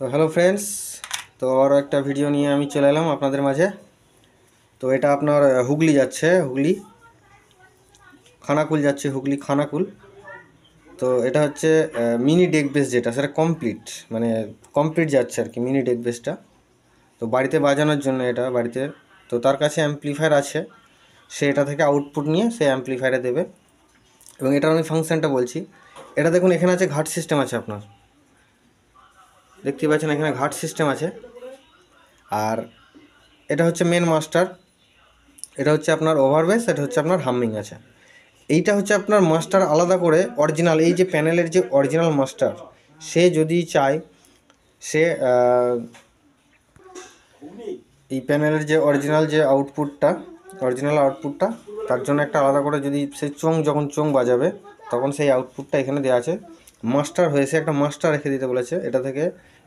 তো hello friends, তো আরও একটা ভিডিও নিয়ে আমি চলে এলাম আপনাদের মাঝে। তো এটা আপনার হুগলি যাচ্ছে, হুগলি খানাকুল যাচ্ছে, হুগলি খানাকুল। তো এটা হচ্ছে মিনি ডেক বেস, যেটা সেটা কমপ্লিট যাচ্ছে আর কি, মিনি ডেক বেসটা। তো বাড়িতে বাজানোর জন্য এটা বাড়িতে, তো তার কাছে অ্যাম্পলিফায়ার আছে, সে এটা থেকে আউটপুট নিয়ে সে অ্যাম্পলিফায়ারে দেবে। এবং এটার আমি ফাংশানটা বলছি। এটা দেখুন, এখানে আছে ঘাট সিস্টেম আছে, আপনার দেখতে পাচ্ছেন এখানে ঘাট সিস্টেম আছে। আর এটা হচ্ছে মেন মাস্টার, এটা হচ্ছে আপনার ওভারবেস, এটা হচ্ছে আপনার হামিং আছে। এইটা হচ্ছে আপনার মাস্টার আলাদা করে অরিজিনাল, এই যে প্যানেলের যে অরিজিনাল মাস্টার, সে যদি চায় সে এই প্যানেলের যে অরিজিনাল আউটপুটটা তার জন্য একটা আলাদা করে, যদি সে যখন চোং বাজাবে তখন সেই আউটপুটটা এখানে দেওয়া আছে মাস্টার হয়ে, সে একটা মাস্টার রেখে দিতে বলেছে। এটা থেকে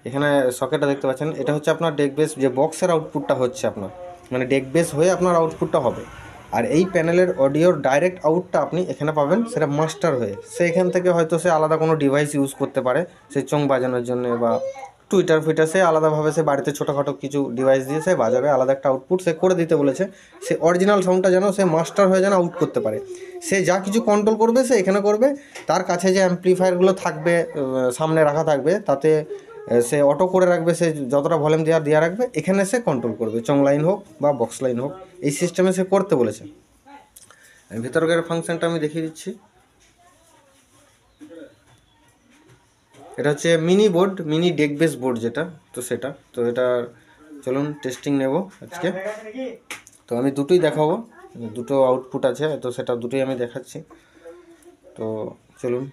এখানে সকেটটা দেখতে পাচ্ছেন, এটা হচ্ছে আপনার ডেক বেস যে বক্সের আউটপুটটা হচ্ছে আপনার, মানে ডেক বেস হয়ে আপনার আউটপুটটা হবে। আর এই প্যানেলের অডিওর ডাইরেক্ট আউটটা আপনি এখানে পাবেন, সেটা মাস্টার হয়ে। সে এখান থেকে হয়তো সে আলাদা কোনো ডিভাইস ইউজ করতে পারে সে চোং বাজানোর জন্য, বা টুইটার সে আলাদাভাবে সে বাড়িতে ছোটোখাটো কিছু ডিভাইস দিয়ে সে বাজাবে, আলাদা একটা আউটপুট সে করে দিতে বলেছে। সে অরিজিনাল সাউন্ডটা যেন সে মাস্টার হয়ে যেন আউট করতে পারে। সে যা কিছু কন্ট্রোল করবে সে এখানে করবে। তার কাছে যে অ্যাম্পলিফায়ারগুলো থাকবে, সামনে রাখা থাকবে, তাতে সে অটো করে রাখবে, সে যতটা ভলিউম দেওয়া রাখবে, এখানে সে কন্ট্রোল করবে, চং লাইন হোক বা বক্স লাইন হোক, এই সিস্টেমে সে করতে বলেছে। ভিতরকার ফাংশনটা আমি দেখিয়ে দিচ্ছি। এটা হচ্ছে মিনি ডেক বেস বোর্ড যেটা, তো সেটা তো এটা চলুন টেস্টিং নেব আজকে। তো আমি দুটোই দেখাবো, দুটো আউটপুট আছে, তো সেটা দুটোই আমি দেখাচ্ছি। তো চলুন।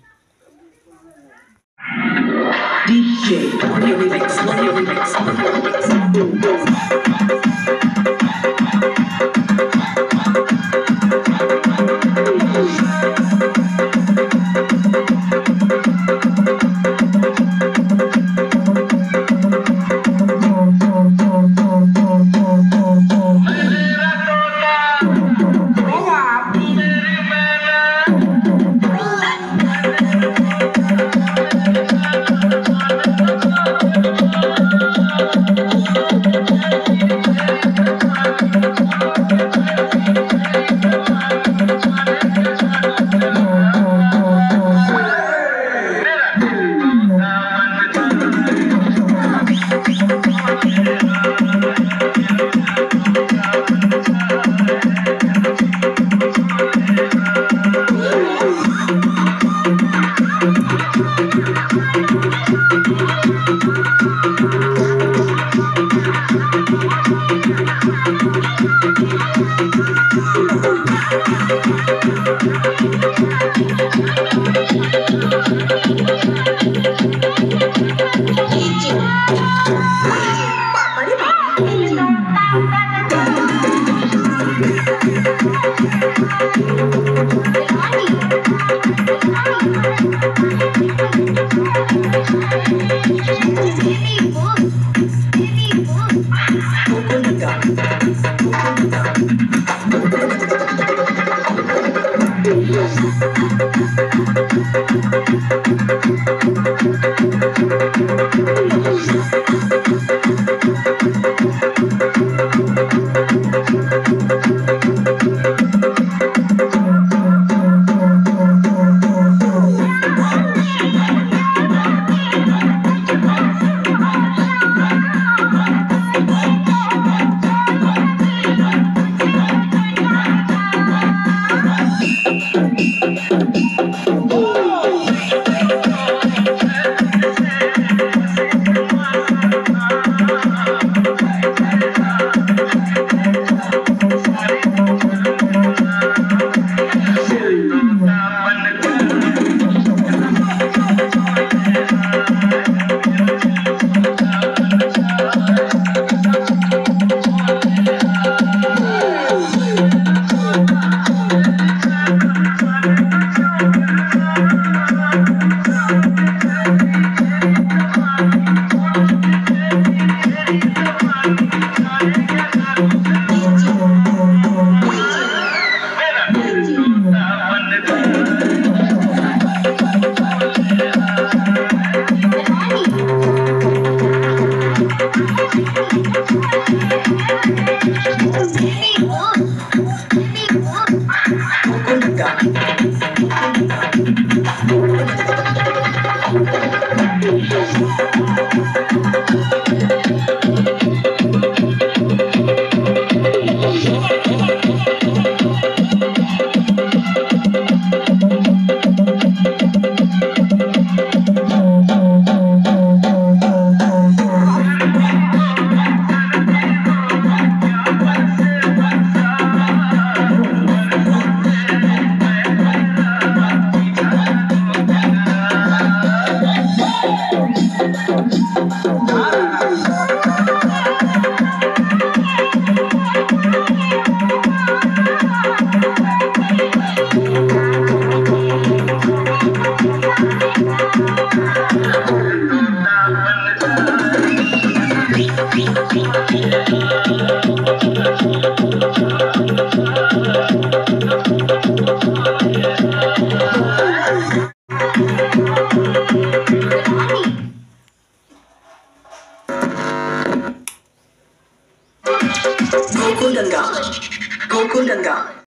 Gokul Ganga.